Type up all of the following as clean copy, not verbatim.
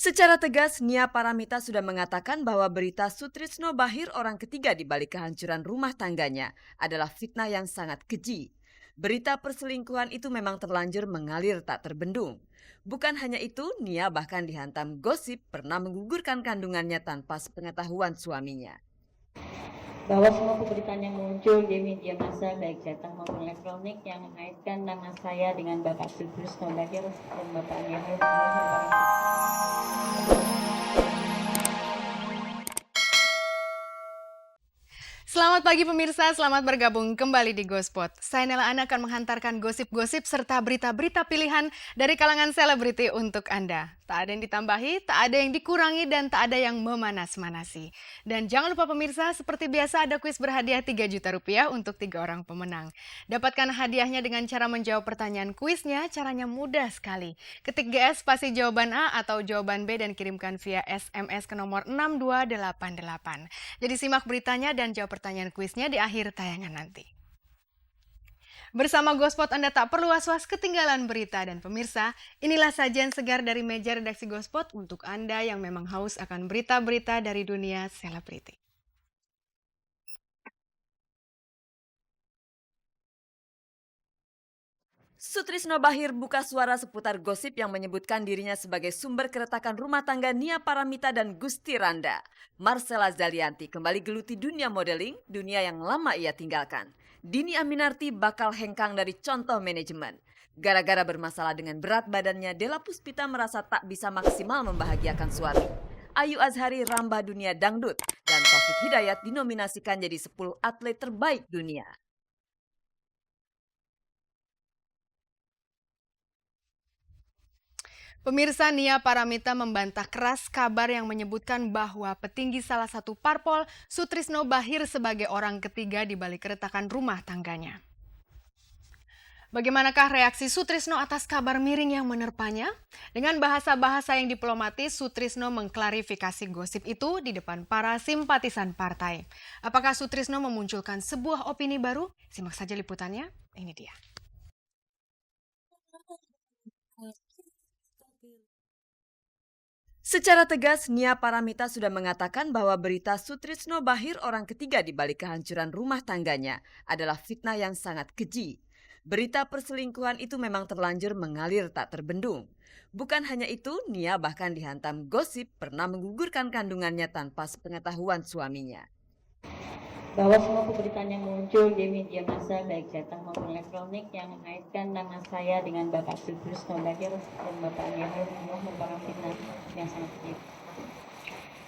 Secara tegas, Nia Paramita sudah mengatakan bahwa berita Sutrisno Bachir orang ketiga di balik kehancuran rumah tangganya adalah fitnah yang sangat keji. Berita perselingkuhan itu memang terlanjur mengalir tak terbendung. Bukan hanya itu, Nia bahkan dihantam gosip pernah menggugurkan kandungannya tanpa sepengetahuan suaminya. Bahwa semua pemberitaan yang muncul di media massa baik cetak maupun elektronik yang mengaitkan nama saya dengan Bapak Sutrisno Bachir dan Bapak Nia Selamat pagi pemirsa, selamat bergabung kembali di Gospot. Saya Nela Ana akan menghantarkan gosip-gosip serta berita-berita pilihan dari kalangan selebriti untuk Anda. Tak ada yang ditambahi, tak ada yang dikurangi, dan tak ada yang memanas-manasi. Dan jangan lupa pemirsa, seperti biasa ada kuis berhadiah 3 juta rupiah untuk 3 orang pemenang. Dapatkan hadiahnya dengan cara menjawab pertanyaan kuisnya, caranya mudah sekali. Ketik GS spasi jawaban A atau jawaban B dan kirimkan via SMS ke nomor 6288. Jadi simak beritanya dan jawab pertanyaan kuisnya di akhir tayangan nanti. Bersama Gospot Anda tak perlu was-was ketinggalan berita, dan pemirsa, inilah sajian segar dari meja redaksi Gospot untuk Anda yang memang haus akan berita-berita dari dunia selebriti. Sutrisno Bachir buka suara seputar gosip yang menyebutkan dirinya sebagai sumber keretakan rumah tangga Nia Paramita dan Gusti Randa. Marcella Zalianty kembali geluti dunia modeling, dunia yang lama ia tinggalkan. Dini Aminarti bakal hengkang dari contoh manajemen. Gara-gara bermasalah dengan berat badannya, Della Puspita merasa tak bisa maksimal membahagiakan suami. Ayu Azhari rambah dunia dangdut, dan Taufik Hidayat dinominasikan jadi 10 atlet terbaik dunia. Pemirsa, Nia Paramita membantah keras kabar yang menyebutkan bahwa petinggi salah satu parpol, Sutrisno Bachir, sebagai orang ketiga di balik keretakan rumah tangganya. Bagaimanakah reaksi Sutrisno atas kabar miring yang menerpanya? Dengan bahasa-bahasa yang diplomatis, Sutrisno mengklarifikasi gosip itu di depan para simpatisan partai. Apakah Sutrisno memunculkan sebuah opini baru? Simak saja liputannya, ini dia. Secara tegas, Nia Paramita sudah mengatakan bahwa berita Sutrisno Bachir orang ketiga di balik kehancuran rumah tangganya adalah fitnah yang sangat keji. Berita perselingkuhan itu memang terlanjur mengalir tak terbendung. Bukan hanya itu, Nia bahkan dihantam gosip pernah menggugurkan kandungannya tanpa sepengetahuan suaminya. Bahwa semua pemberitaan yang muncul di media massa baik cetak maupun elektronik yang mengaitkan nama saya dengan Bapak Sutrisno Bachir dan Bapak Nia merupakan fitnah yang sangat keji.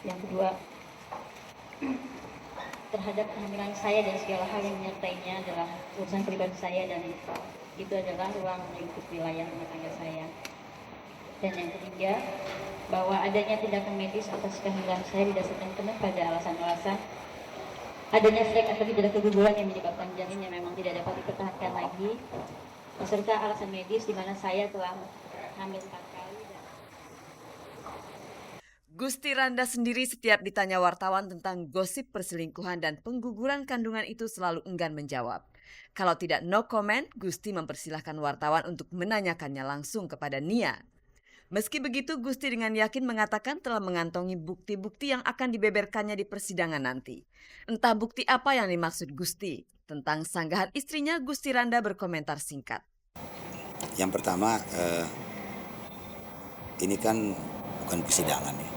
Yang kedua, terhadap kehamilan saya dan segala hal yang menyertainya adalah urusan pribadi saya, dan itu adalah ruang lingkup wilayah rumah tangga saya. Dan yang ketiga, bahwa adanya tindakan medis atas kehamilan saya didasarkan penuh pada alasan-alasan adanya flek atau tidak keguguran yang menyebabkan janin yang memang tidak dapat dipertahankan lagi, beserta alasan medis di mana saya telah hamil 4 kali. Gusti Randa sendiri setiap ditanya wartawan tentang gosip perselingkuhan dan pengguguran kandungan itu selalu enggan menjawab. Kalau tidak no comment, Gusti mempersilahkan wartawan untuk menanyakannya langsung kepada Nia. Meski begitu, Gusti dengan yakin mengatakan telah mengantongi bukti-bukti yang akan dibeberkannya di persidangan nanti. Entah bukti apa yang dimaksud Gusti. Tentang sanggahan istrinya, Gusti Randa berkomentar singkat. Yang pertama, ini kan bukan persidangan ya.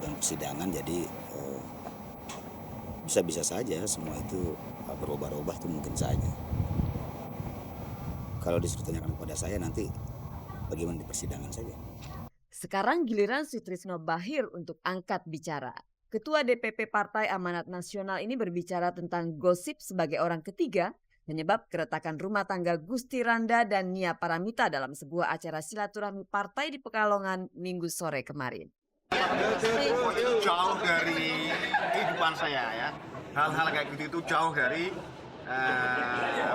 Bukan persidangan, jadi bisa-bisa saja semua itu berubah-ubah, itu mungkin saja. Kalau disuruh tanyakan kepada saya nanti bagaimana di persidangan saja. Sekarang giliran Sutrisno Bachir untuk angkat bicara. Ketua DPP Partai Amanat Nasional ini berbicara tentang gosip sebagai orang ketiga penyebab keretakan rumah tangga Gusti Randa dan Nia Paramita dalam sebuah acara silaturahmi partai di Pekalongan Minggu sore kemarin. Itu jauh dari kehidupan saya ya. Hal-hal kayak gitu itu jauh dari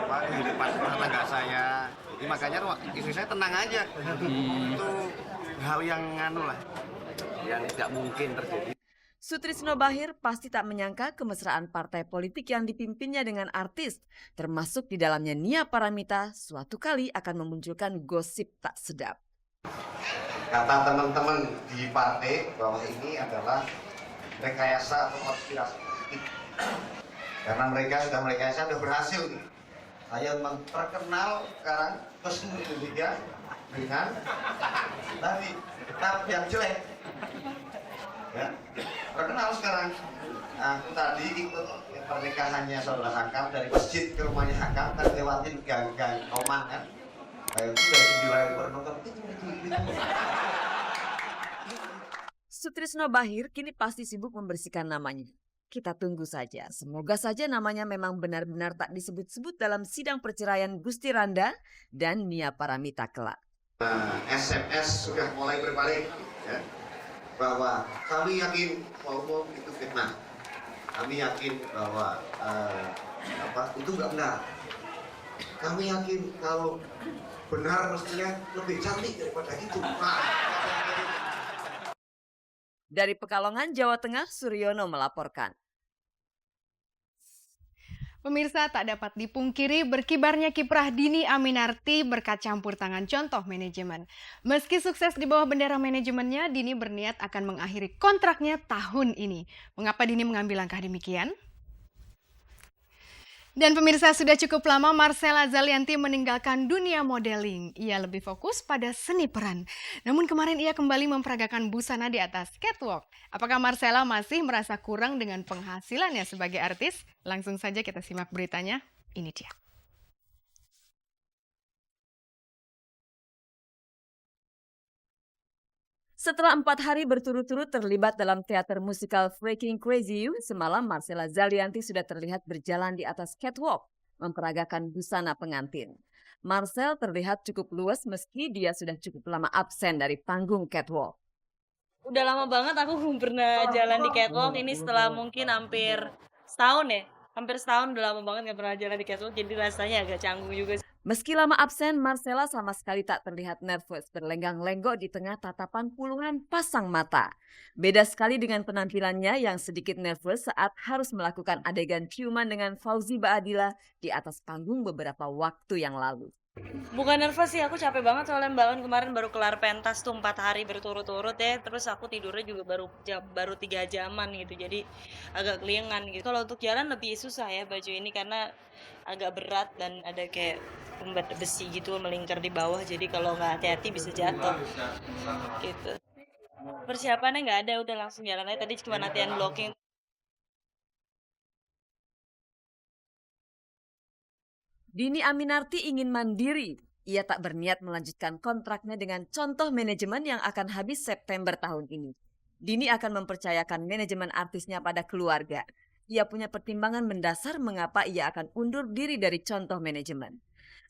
kehidupan rumah tangga saya. Jadi makanya istri saya tenang aja. Itu hal yang yang tidak mungkin terjadi. Sutrisno Bachir pasti tak menyangka kemesraan partai politik yang dipimpinnya dengan artis, termasuk di dalamnya Nia Paramita, suatu kali akan memunculkan gosip tak sedap. Kata teman-teman di partai bahwa ini adalah rekayasa atau konspirasi politik. Karena mereka sudah berhasil nih. Saya terkenal sekarang ke seluruh Indonesia dengan tadi tetap yang jelek. Ya, terkenal sekarang. Aku tadi ikut pernikahannya saudara Hakam dari masjid ke rumahnya Hakam, kan lewatin gang-gang Oman kan. Kayak itu dari wilayah penonton. Sutrisno Bahir kini pasti sibuk membersihkan namanya. Kita tunggu saja, semoga saja namanya memang benar-benar tak disebut-sebut dalam sidang perceraian Gusti Randa dan Nia Paramita kelak. SMS sudah mulai berbalik ya, bahwa kami yakin bahwa itu fitnah. Kami yakin bahwa itu nggak benar. Kami yakin kalau benar mestinya lebih cantik daripada itu. Dari Pekalongan, Jawa Tengah, Suryono melaporkan. Pemirsa, tak dapat dipungkiri berkibarnya kiprah Dini Aminarti berkat campur tangan contoh manajemen. Meski sukses di bawah bendera manajemennya, Dini berniat akan mengakhiri kontraknya tahun ini. Mengapa Dini mengambil langkah demikian? Dan pemirsa, sudah cukup lama Marcella Zalianty meninggalkan dunia modeling. Ia lebih fokus pada seni peran. Namun kemarin ia kembali memperagakan busana di atas catwalk. Apakah Marcella masih merasa kurang dengan penghasilannya sebagai artis? Langsung saja kita simak beritanya. Ini dia. Setelah 4 hari berturut-turut terlibat dalam teater musikal Freaking Crazy You, semalam Marcella Zalianty sudah terlihat berjalan di atas catwalk, memperagakan busana pengantin. Marcel terlihat cukup luas meski dia sudah cukup lama absen dari panggung catwalk. Udah lama banget aku belum pernah jalan di catwalk, ini setelah mungkin hampir setahun ya. Hampir setahun udah lama banget gak pernah jalan di catwalk, jadi rasanya agak canggung juga. Meski lama absen, Marcella sama sekali tak terlihat nervous, berlenggak-lenggok di tengah tatapan puluhan pasang mata. Beda sekali dengan penampilannya yang sedikit nervous saat harus melakukan adegan ciuman dengan Fauzi Baadila di atas panggung beberapa waktu yang lalu. Bukan nervous sih, aku capek banget soalnya Mbak Kan kemarin baru kelar pentas tuh 4 hari berturut-turut ya. Terus aku tidurnya juga baru 3 jaman gitu, jadi agak keliengan gitu. Kalau untuk jalan lebih susah ya baju ini karena agak berat dan ada kayak pembat besi gitu melingkar di bawah, jadi kalau nggak hati-hati bisa jatuh gitu. Persiapannya nggak ada, udah langsung jalan aja. Tadi cuma latihan blocking. Dini Aminarti ingin mandiri. Ia tak berniat melanjutkan kontraknya dengan contoh manajemen yang akan habis September tahun ini. Dini akan mempercayakan manajemen artisnya pada keluarga. Ia punya pertimbangan mendasar mengapa ia akan undur diri dari contoh manajemen.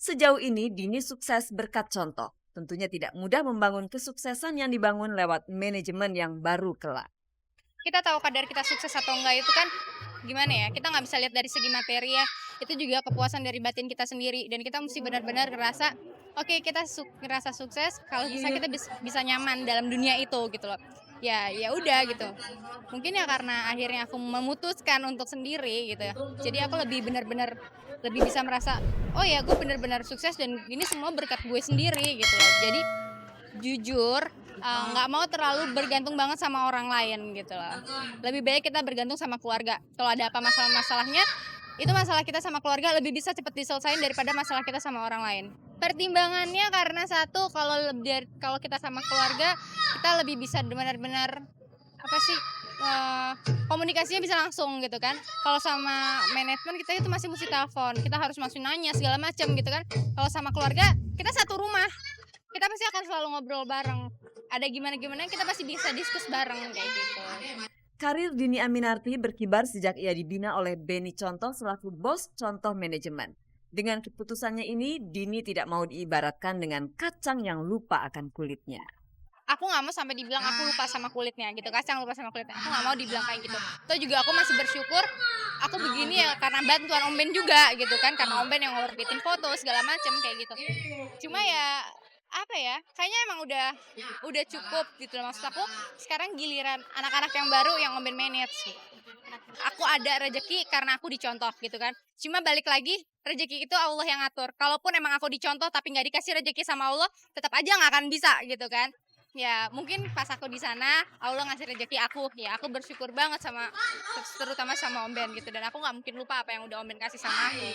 Sejauh ini Dini sukses berkat contoh. Tentunya tidak mudah membangun kesuksesan yang dibangun lewat manajemen yang baru kelak. Kita tahu kadar kita sukses atau enggak itu kan gimana ya, kita nggak bisa lihat dari segi materi ya, itu juga kepuasan dari batin kita sendiri, dan kita mesti benar-benar ngerasa oke, kita ngerasa sukses kalau kita bisa nyaman dalam dunia itu gitu loh. Ya udah gitu, mungkin ya karena akhirnya aku memutuskan untuk sendiri gitu ya, jadi aku lebih benar-benar lebih bisa merasa oh ya gue benar-benar sukses dan ini semua berkat gue sendiri gitu loh. Jadi jujur nggak mau terlalu bergantung banget sama orang lain gitu loh. Lebih baik kita bergantung sama keluarga. Kalau ada apa masalahnya, itu masalah kita sama keluarga lebih bisa cepat diselesain daripada masalah kita sama orang lain. Pertimbangannya karena satu, kalau kita sama keluarga kita lebih bisa benar-benar komunikasinya bisa langsung gitu kan. Kalau sama manajemen kita itu masih mesti telepon, kita harus masih nanya segala macam gitu kan. Kalau sama keluarga kita satu rumah, kita pasti akan selalu ngobrol bareng. Ada gimana kita pasti bisa diskus bareng kayak gitu. Karir Dini Aminarti berkibar sejak ia dibina oleh Benny Contoh selaku bos contoh manajemen. Dengan keputusannya ini, Dini tidak mau diibaratkan dengan kacang yang lupa akan kulitnya. Aku nggak mau sampai dibilang aku lupa sama kulitnya gitu, kacang lupa sama kulitnya. Aku nggak mau dibilang kayak gitu. Toh juga aku masih bersyukur aku begini ya karena bantuan Om Ben juga gitu kan, karena Om Ben yang ngorbitin foto segala macam kayak gitu. Cuma ya kayaknya emang udah cukup gitu loh. Maksud aku sekarang giliran anak-anak yang baru yang Om Ben manage. Aku ada rezeki karena aku dicontoh gitu kan. Cuma balik lagi, rezeki itu Allah yang ngatur. Kalaupun emang aku dicontoh tapi nggak dikasih rezeki sama Allah, tetap aja nggak akan bisa gitu kan. Ya mungkin pas aku di sana Allah ngasih rezeki aku, ya aku bersyukur banget terutama sama Om Ben gitu, dan aku nggak mungkin lupa apa yang udah Om Ben kasih sama aku.